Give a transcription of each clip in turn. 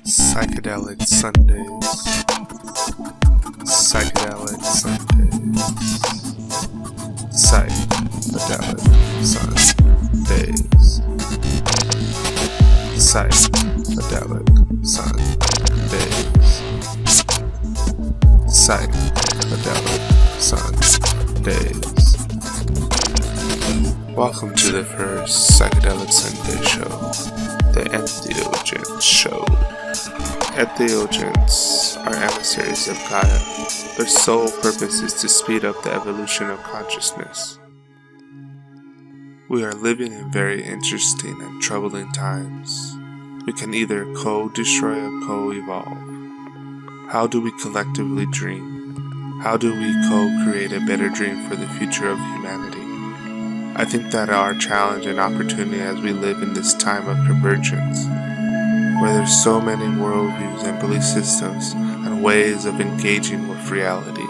Psychedelic Sundays. Psychedelic Sundays. Psychedelic Sundays. Psychedelic Sundays. Psychedelic Sundays. Welcome to the first Psychedelic Sunday show, the Entheogen show. Entheogens are emissaries of Gaia. Their sole purpose is to speed up the evolution of consciousness. We are living in very interesting and troubling times. We can either co-destroy or co-evolve. How do we collectively dream? How do we co-create a better dream for the future of humanity? I think that our challenge and opportunity as we live in this time of convergence, where there's so many worldviews and belief systems and ways of engaging with reality.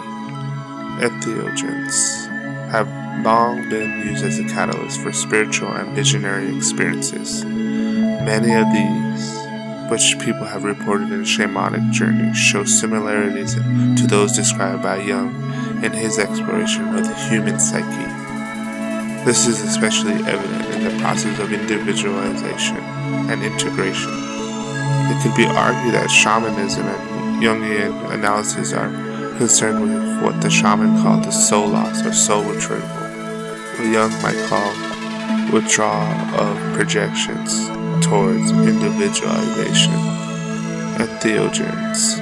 Entheogens have long been used as a catalyst for spiritual and visionary experiences. Many of these, which people have reported in shamanic journeys, show similarities to those described by Jung in his exploration of the human psyche. This is especially evident in the process of individuation and integration. It could be argued that shamanism and Jungian analysis are concerned with what the shaman called the soul loss or soul retrieval, what Jung might call withdrawal of projections towards individuation. Entheogens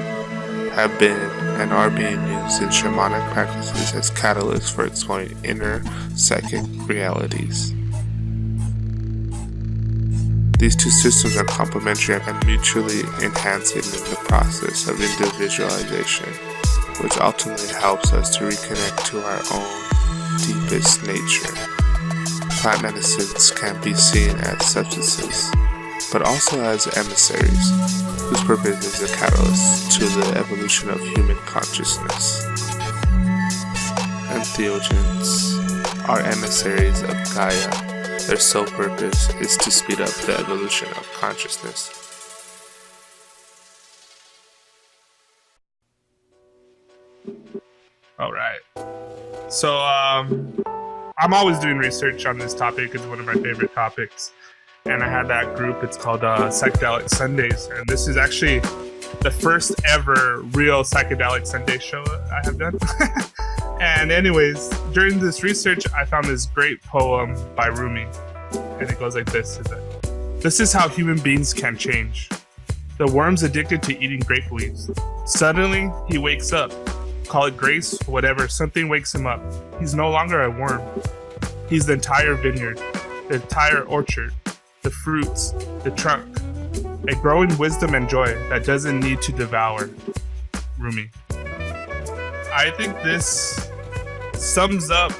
have been and are being used in shamanic practices as catalysts for exploring inner psychic realities. These two systems are complementary and mutually enhancing in the process of individualization, which ultimately helps us to reconnect to our own deepest nature. Plant medicines can be seen as substances, but also as emissaries, whose purpose is a catalyst to the evolution of human consciousness. Entheogens are emissaries of Gaia. Their sole purpose is to speed up the evolution of consciousness. All right. So, I'm always doing research on this topic. It's one of my favorite topics. And I had that group. It's called Psychedelic Sundays. And this is actually the first ever real Psychedelic Sunday show I have done. And anyways, during this research, I found this great poem by Rumi. And it goes like this. This is how human beings can change. The worm's addicted to eating grape leaves. Suddenly, he wakes up. Call it grace, whatever, something wakes him up. He's no longer a worm. He's the entire vineyard, the entire orchard, the fruits, the trunk. A growing wisdom and joy that doesn't need to devour. Rumi. I think this sums up,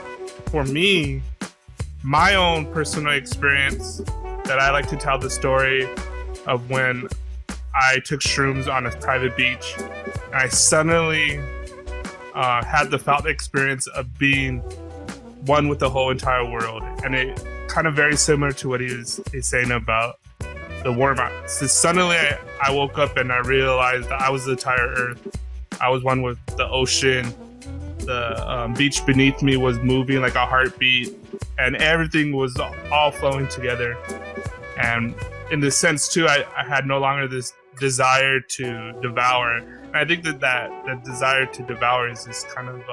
for me, my own personal experience that I like to tell the story of when I took shrooms on a private beach. And I suddenly had the felt experience of being one with the whole entire world. And it kind of very similar to what he's saying about the worm. So suddenly I woke up and I realized that I was the entire earth. I was one with the ocean. The beach beneath me was moving like a heartbeat, and everything was all flowing together. And in this sense too, I had no longer this desire to devour. And I think that the desire to devour is this kind of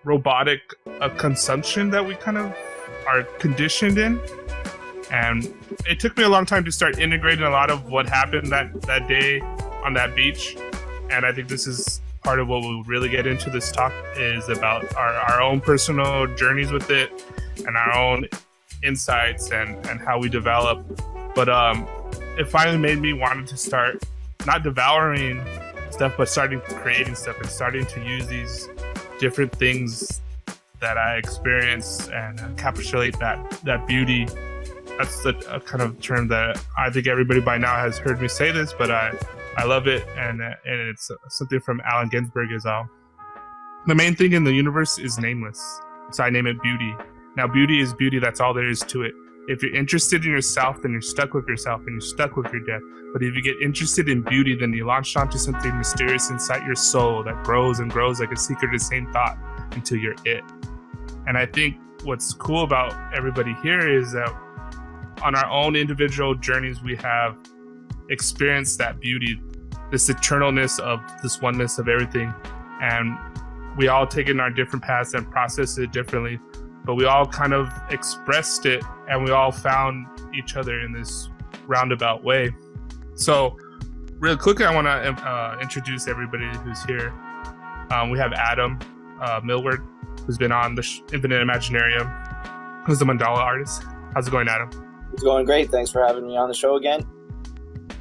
robotic consumption that we kind of are conditioned in. And it took me a long time to start integrating a lot of what happened that day on that beach. And I think this is part of what we'll really get into this talk, is about our own personal journeys with it and our own insights and how we develop. But it finally made me want to start not devouring stuff, but starting creating stuff and starting to use these different things that I experience and encapsulate that beauty. That's the kind of term that I think everybody by now has heard me say this, but I love it, and it's something from Allen Ginsberg as well. The main thing in the universe is nameless, so I name it beauty. Now, beauty is beauty, that's all there is to it. If you're interested in yourself, then you're stuck with yourself and you're stuck with your death. But if you get interested in beauty, then you launch onto something mysterious inside your soul that grows and grows like a secret of the same thought until you're it. And I think what's cool about everybody here is that on our own individual journeys, we have experienced that beauty, this eternalness of this oneness of everything. And we all take it in our different paths and process it differently. But we all kind of expressed it, and we all found each other in this roundabout way. So real quickly, I want to introduce everybody who's here. We have Adam Millward, who's been on the Infinite Imaginarium, who's the mandala artist. How's it going, Adam? It's going great. Thanks for having me on the show again.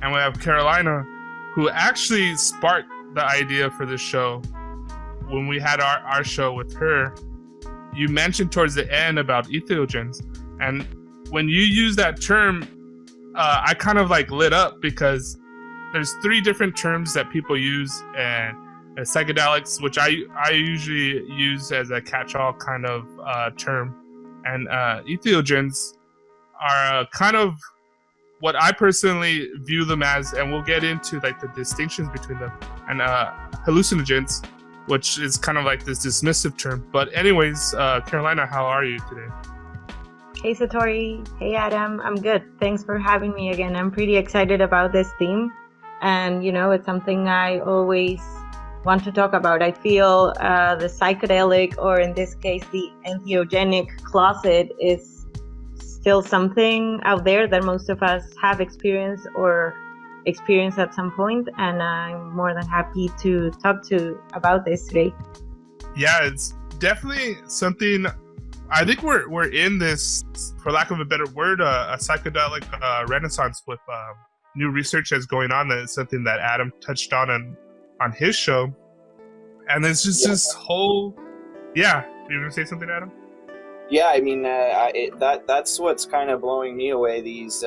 And we have Carolina, who actually sparked the idea for this show. When we had our show with her, you mentioned towards the end about Entheogens. And when you use that term, I kind of like lit up because there's 3 different terms that people use, and psychedelics, which I usually use as a catch-all kind of term, and Entheogens are kind of what I personally view them as, and we'll get into like the distinctions between them, and hallucinogens, which is kind of like this dismissive term. But anyways, Carolina, how are you today? Hey Satori, hey Adam, I'm good. Thanks for having me again. I'm pretty excited about this theme, and it's something I always want to talk about. I feel the psychedelic, or in this case the entheogenic closet, is still something out there that most of us have experienced or experience at some point, and I'm more than happy to talk about this today. Yeah, it's definitely something. I think we're in this, for lack of a better word, a psychedelic renaissance with new research that's going on. That's something that Adam touched on his show, and it's just this whole. Yeah, you gonna say something, Adam? Yeah, I mean, that's what's kind of blowing me away this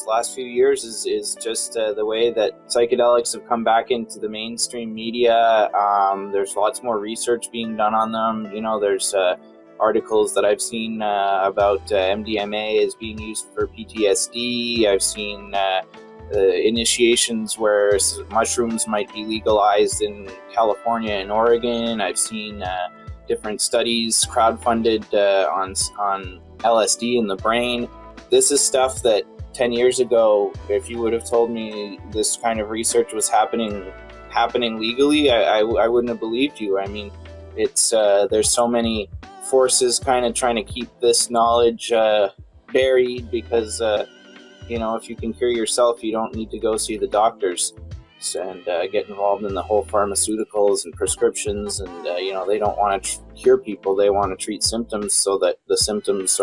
last few years is just the way that psychedelics have come back into the mainstream media. There's lots more research being done on them. There's articles that I've seen about MDMA is being used for PTSD. I've seen initiations where mushrooms might be legalized in California and Oregon. I've seen different studies crowdfunded on LSD in the brain. This is stuff that 10 years ago, if you would have told me this kind of research was happening legally, I wouldn't have believed you. I mean, it's there's so many forces kind of trying to keep this knowledge buried because if you can cure yourself, you don't need to go see the doctors and get involved in the whole pharmaceuticals and prescriptions, and they don't want to cure people. They want to treat symptoms so that the symptoms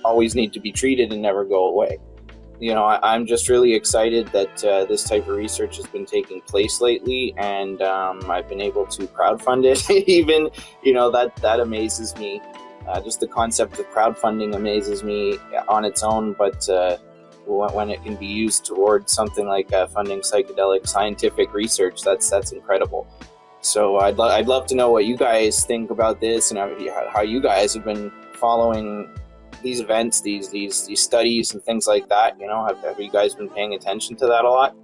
always need to be treated and never go away. I'm just really excited that this type of research has been taking place lately, and I've been able to crowdfund it. Even that amazes me. Just the concept of crowdfunding amazes me on its own, but when it can be used towards something like funding psychedelic scientific research, that's incredible. So I'd love to know what you guys think about this, and how you guys have been following these events, these studies and things like that. Have you guys been paying attention to that a lot?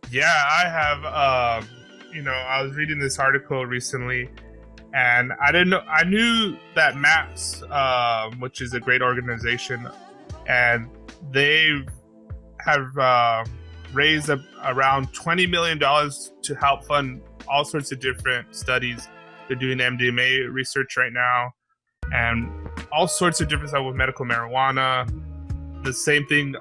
Yeah, I have. I was reading this article recently, and I didn't know. I knew that MAPS, which is a great organization, and they have raised around $20 million to help fund all sorts of different studies. They're doing MDMA research right now, and all sorts of different stuff with medical marijuana. The same thing.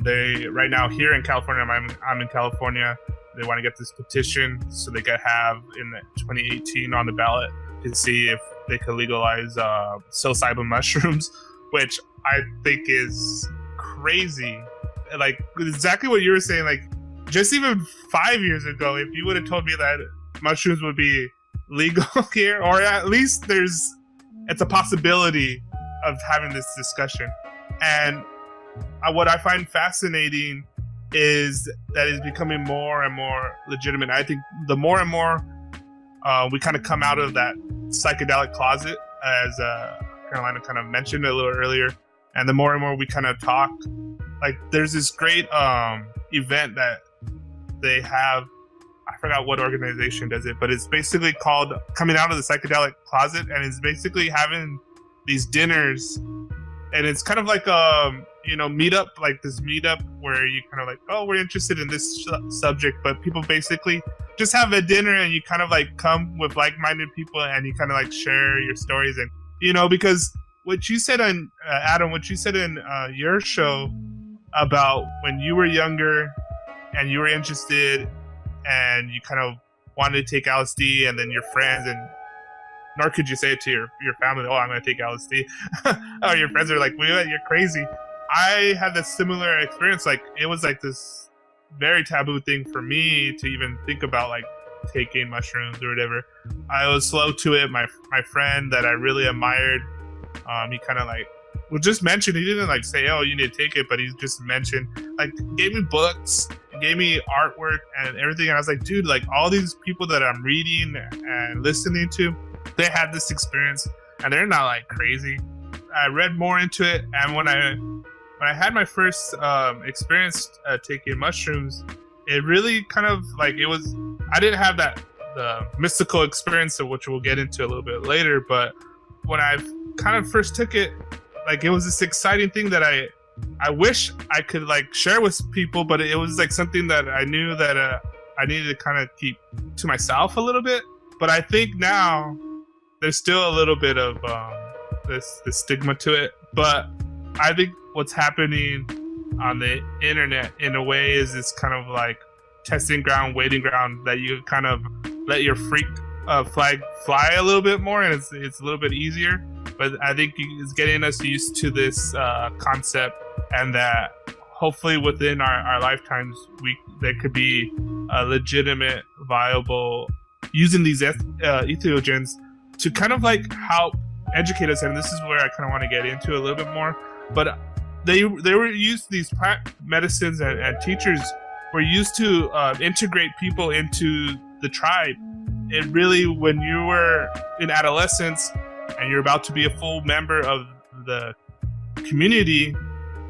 They right now here in California. I'm in California. They want to get this petition so they could have in 2018 on the ballot to see if they could legalize psilocybin mushrooms, which I think is crazy. Like exactly what you were saying. Like just even 5 years ago, if you would have told me that mushrooms would be legal here, or at least it's a possibility of having this discussion. And what I find fascinating is that it's becoming more and more legitimate. I think the more and more we kind of come out of that psychedelic closet, as Carolina kind of mentioned a little earlier, And the more and more we kind of talk, like there's this great event that they have. I forgot what organization does it, but it's basically called Coming Out of the Psychedelic Closet, and it's basically having these dinners, and it's kind of like meetup, like this meetup where you kind of like, oh, we're interested in this subject, but people basically just have a dinner and you kind of like come with like-minded people and you kind of like share your stories. And because what you said on Adam, what you said in your show about when you were younger and you were interested and you kind of wanted to take LSD, and then your friends, and nor could you say it to your family, oh, I'm going to take LSD. Or your friends are like, well, you're crazy. I had this similar experience. Like, it was like this very taboo thing for me to even think about like taking mushrooms or whatever. I was slow to it. My friend that I really admired, he kind of like, well, just mentioned, he didn't like say, oh, you need to take it, but he just mentioned, like, gave me books, gave me artwork and everything. And I was like, dude, like all these people that I'm reading and listening to, they had this experience and they're not like crazy. I read more into it, and when I had my first experience taking mushrooms, it really kind of like, it was, I didn't have the mystical experience of which we'll get into a little bit later, but when I kind of first took it, like it was this exciting thing that I wish I could like share with people, but it was like something that I knew that I needed to kind of keep to myself a little bit. But I think now there's still a little bit of this stigma to it. But I think what's happening on the internet in a way is this kind of like testing ground, waiting ground, that you kind of let your freak flag fly a little bit more, and it's a little bit easier. But I think it's getting us used to this concept, and that hopefully within our lifetimes, there could be a legitimate, viable, using these entheogens to kind of like help educate us. And this is where I kind of want to get into a little bit more. But they were used, these plant medicines and teachers were used to integrate people into the tribe. It really, when you were in adolescence and you're about to be a full member of the community,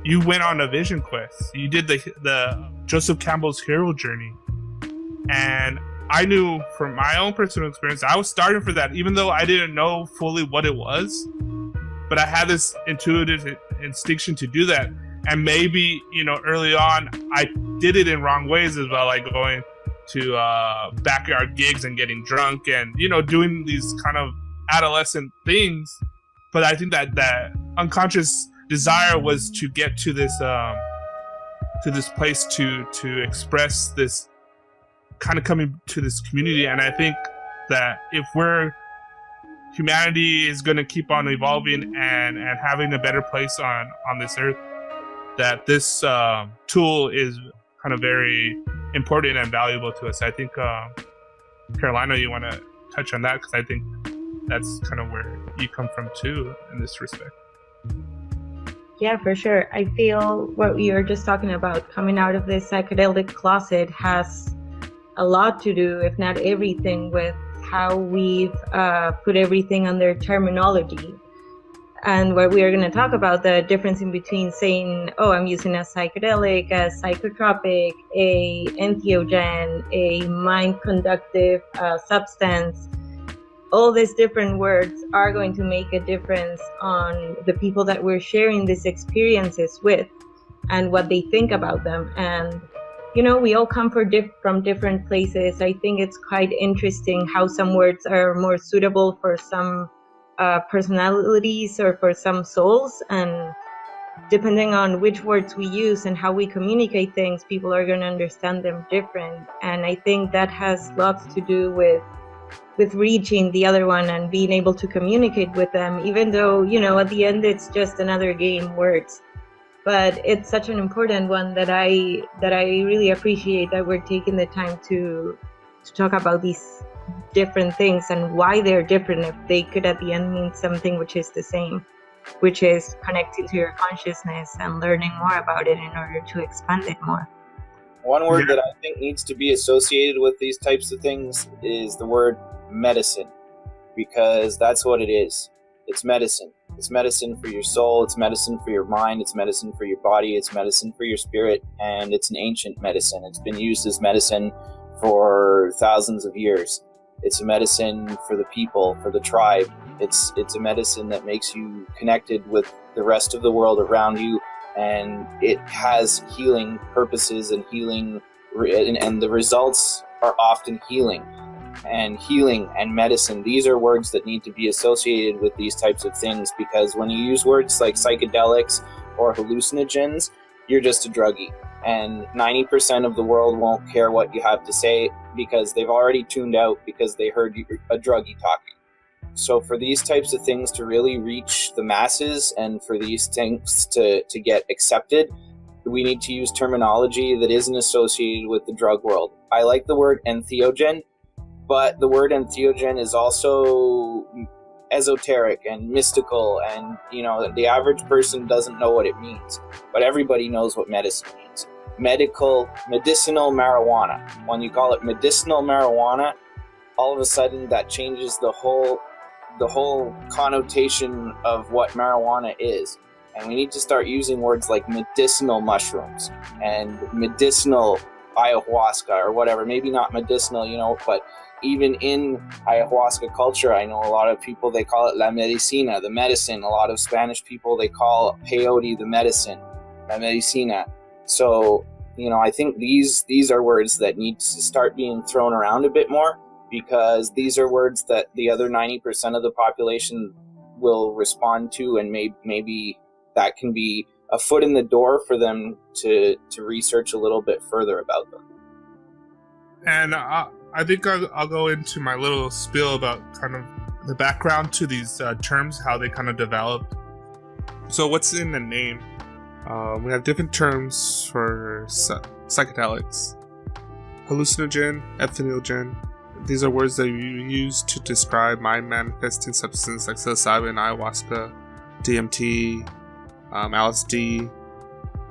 you went on a vision quest. You did the Joseph Campbell's hero journey. And I knew from my own personal experience, I was starting for that, even though I didn't know fully what it was. But I had this intuitive instinction to do that. And maybe, early on, I did it in wrong ways as well, like going to backyard gigs and getting drunk and, doing these kind of adolescent things. But I think that unconscious desire was to get to this place to express this kind of coming to this community. And I think that if humanity is going to keep on evolving and having a better place on this earth, that this tool is kind of very important and valuable to us. I think, Carolina, you want to touch on that? Because I think that's kind of where you come from too in this respect. Yeah, for sure. I feel what you were just talking about, coming out of the psychedelic closet, has a lot to do, if not everything, with how we've put everything under terminology. And what we are going to talk about, the difference in between saying, oh, I'm using a psychedelic, a psychotropic, a entheogen, a mind-conductive substance. All these different words are going to make a difference on the people that we're sharing these experiences with and what they think about them. And, we all come from different places. I think it's quite interesting how some words are more suitable for some personalities or for some souls. And depending on which words we use and how we communicate things, people are going to understand them different. And I think that has lots to do with reaching the other one and being able to communicate with them, even though, at the end it's just another game, words. But it's such an important one that I really appreciate that we're taking the time to talk about these different things and why they're different, if they could at the end mean something which is the same, which is connecting to your consciousness and learning more about it in order to expand it more. One word that I think needs to be associated with these types of things is the word medicine, because that's what it is. It's medicine. It's medicine for your soul, it's medicine for your mind, it's medicine for your body, it's medicine for your spirit, and it's an ancient medicine. It's been used as medicine for thousands of years. It's a medicine for the people, for the tribe. It's a medicine that makes you connected with the rest of the world around you, and it has healing purposes and healing, and the results are often healing. And healing and medicine, these are words that need to be associated with these types of things, because when you use words like psychedelics or hallucinogens, you're just a druggie. And 90% of the world won't care what you have to say because they've already tuned out because they heard you, a druggie talking. So for these types of things to really reach the masses and for these things to get accepted, we need to use terminology that isn't associated with the drug world. I like the word entheogen, but the word entheogen is also esoteric and mystical, and the average person doesn't know what it means, but everybody knows what medicine means. Medicinal marijuana. When you call it medicinal marijuana, all of a sudden that changes the whole connotation of what marijuana is. And we need to start using words like medicinal mushrooms and medicinal ayahuasca or whatever. Maybe not medicinal, but even in ayahuasca culture, I know a lot of people, they call it la medicina, the medicine. A lot of Spanish people, they call peyote the medicine, la medicina. So, I think these are words that need to start being thrown around a bit more, because these are words that the other 90% of the population will respond to, and maybe that can be a foot in the door for them to research a little bit further about them. And I think I'll go into my little spiel about kind of the background to these terms, how they kind of developed. So what's in the name? We have different terms for psychedelics. Hallucinogen, entheogen. These are words that you use to describe mind-manifesting substances like psilocybin, ayahuasca, DMT, LSD.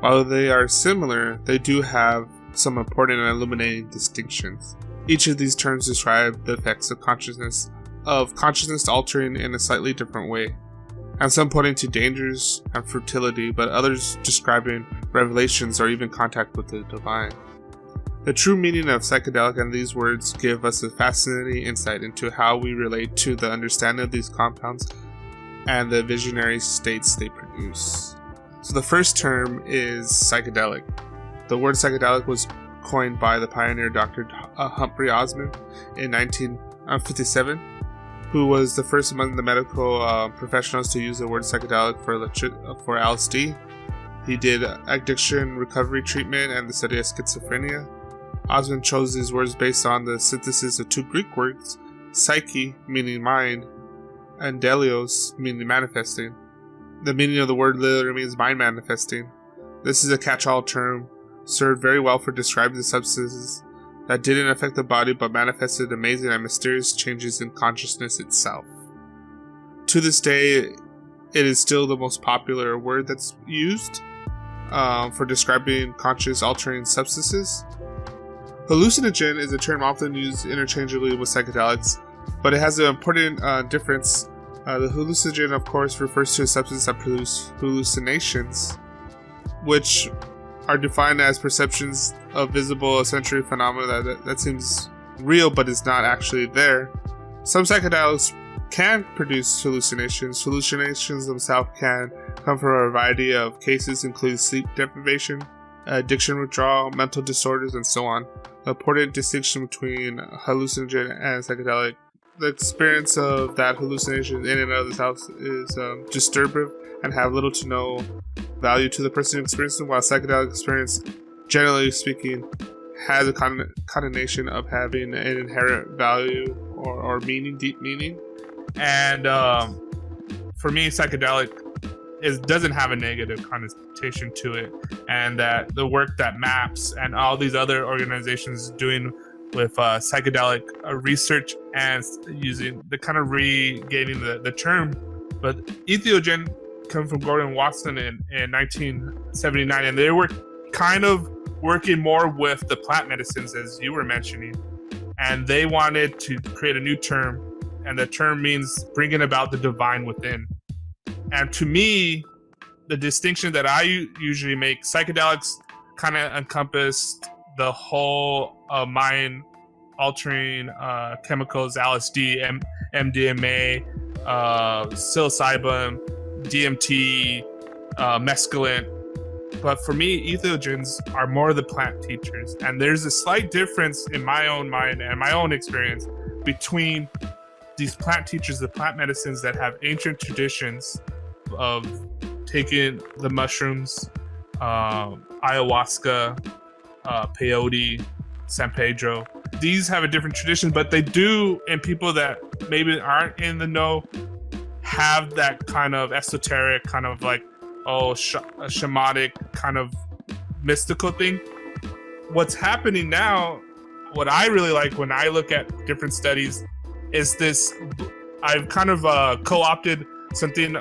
While they are similar, they do have some important and illuminating distinctions. Each of these terms describe the effects of consciousness altering in a slightly different way, and some pointing to dangers and fertility, but others describing revelations or even contact with the divine. The true meaning of psychedelic and these words give us a fascinating insight into how we relate to the understanding of these compounds and the visionary states they produce. So the first term is psychedelic. The word psychedelic was coined by the pioneer Dr. Humphrey Osmond in 1957, who was the first among the medical professionals to use the word psychedelic for LSD. He did addiction recovery treatment and the study of schizophrenia. Osmond chose these words based on the synthesis of two Greek words, psyche, meaning mind, and delios, meaning manifesting. The meaning of the word literally means mind manifesting. This is a catch-all term, served very well for describing the substances that didn't affect the body but manifested amazing and mysterious changes in consciousness itself. To this day, it is still the most popular word that's used for describing conscious altering substances. Hallucinogen is a term often used interchangeably with psychedelics, but it has an important difference. The hallucinogen, of course, refers to a substance that produces hallucinations, which are defined as perceptions of visible or sensory phenomena that seems real but is not actually there. Some psychedelics can produce hallucinations. Hallucinations themselves can come from a variety of cases, including sleep deprivation, addiction withdrawal, mental disorders, and so on. The important distinction between hallucinogen and psychedelic: the experience of that hallucination in and of itself is disturbative and have little to no value to the person who experiences it, while psychedelic experience, generally speaking, has a connotation of having an inherent value or meaning, deep meaning. And for me, psychedelic doesn't have a negative connotation to it, and that the work that MAPS and all these other organizations doing with psychedelic research and using the kind of regaining the term. But Entheogen come from Gordon Watson in 1979, and they were kind of working more with the plant medicines, as you were mentioning, and they wanted to create a new term, and the term means bringing about the divine within. And to me, the distinction that I usually make, psychedelics kind of encompassed the whole mind altering chemicals, LSD, MDMA, psilocybin, DMT, mescaline. But for me, entheogens are more the plant teachers. And there's a slight difference in my own mind and my own experience between these plant teachers, the plant medicines that have ancient traditions of taking the mushrooms, ayahuasca, peyote, San Pedro. These have a different tradition, but they do, and people that maybe aren't in the know have that kind of esoteric, kind of like, a shamanic kind of mystical thing. What's happening now, what I really like when I look at different studies is this, I've kind of co-opted something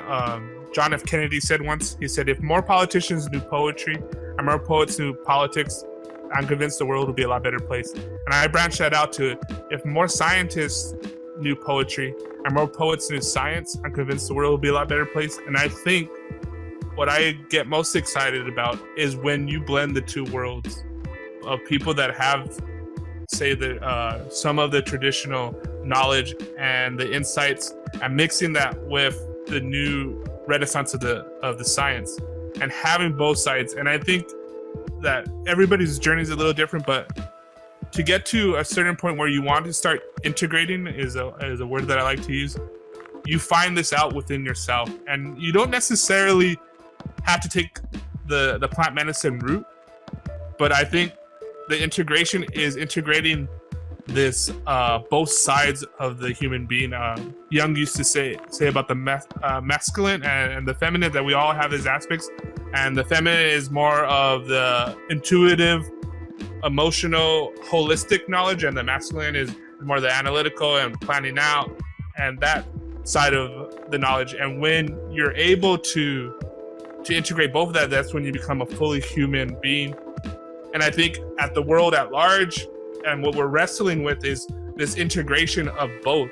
John F. Kennedy said once. He said, if more politicians knew poetry and more poets knew politics, I'm convinced the world would be a lot better place. And I branched that out to, if more scientists knew poetry and more poets knew science, I'm convinced the world would be a lot better place. And I think what I get most excited about is when you blend the two worlds of people that have, say, some of the traditional knowledge and the insights, and mixing that with the new renaissance of the science, and having both sides. And I think that everybody's journey is a little different, but to get to a certain point where you want to start integrating is a word that I like to use. You find this out within yourself, and you don't necessarily have to take the plant medicine route, but I think the integration is integrating this both sides of the human being. Jung used to say about the masculine and the feminine, that we all have these aspects, and the feminine is more of the intuitive, emotional, holistic knowledge, and the masculine is more the analytical and planning out, and that side of the knowledge. And when you're able to integrate both of that, that's when you become a fully human being. And I think at the world at large, and what we're wrestling with is this integration of both,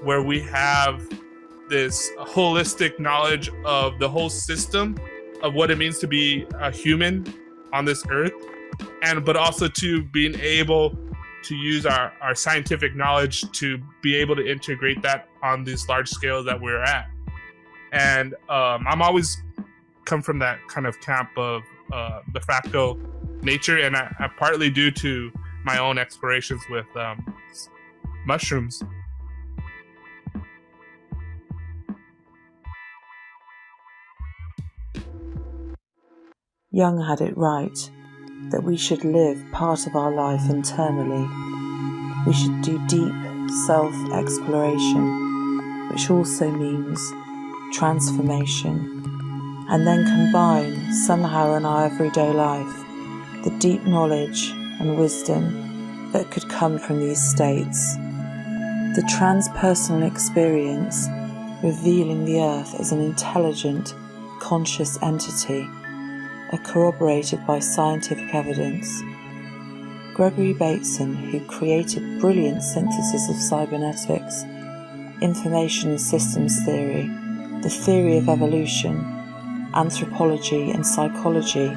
where we have this holistic knowledge of the whole system of what it means to be a human on this earth, but also to being able to use our scientific knowledge to be able to integrate that on these large scales that we're at. And I'm always come from that kind of camp of the fractal nature, and I partly due to my own explorations with mushrooms. Jung had it right that we should live part of our life internally. We should do deep self-exploration, which also means transformation, and then combine somehow in our everyday life the deep knowledge and wisdom that could come from these states. The transpersonal experience revealing the earth as an intelligent, conscious entity are corroborated by scientific evidence. Gregory Bateson, who created brilliant synthesis of cybernetics, information and systems theory, the theory of evolution, anthropology and psychology,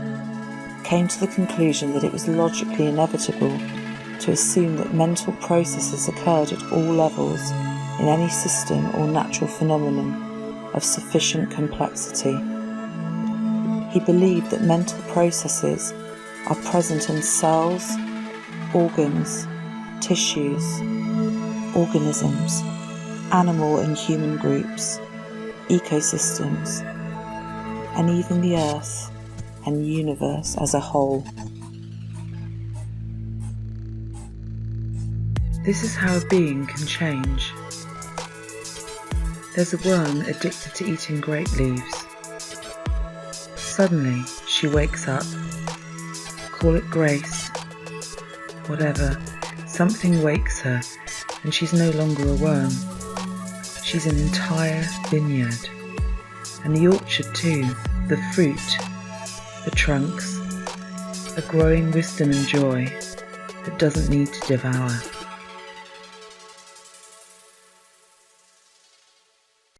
came to the conclusion that it was logically inevitable to assume that mental processes occurred at all levels in any system or natural phenomenon of sufficient complexity. He believed that mental processes are present in cells, organs, tissues, organisms, animal and human groups, ecosystems, and even the earth and universe as a whole. This is how a being can change. There's a worm addicted to eating grape leaves. Suddenly, she wakes up. Call it grace. Whatever. Something wakes her, and she's no longer a worm. She's an entire vineyard. And the orchard too, the fruit, the trunks, a growing wisdom and joy that doesn't need to devour.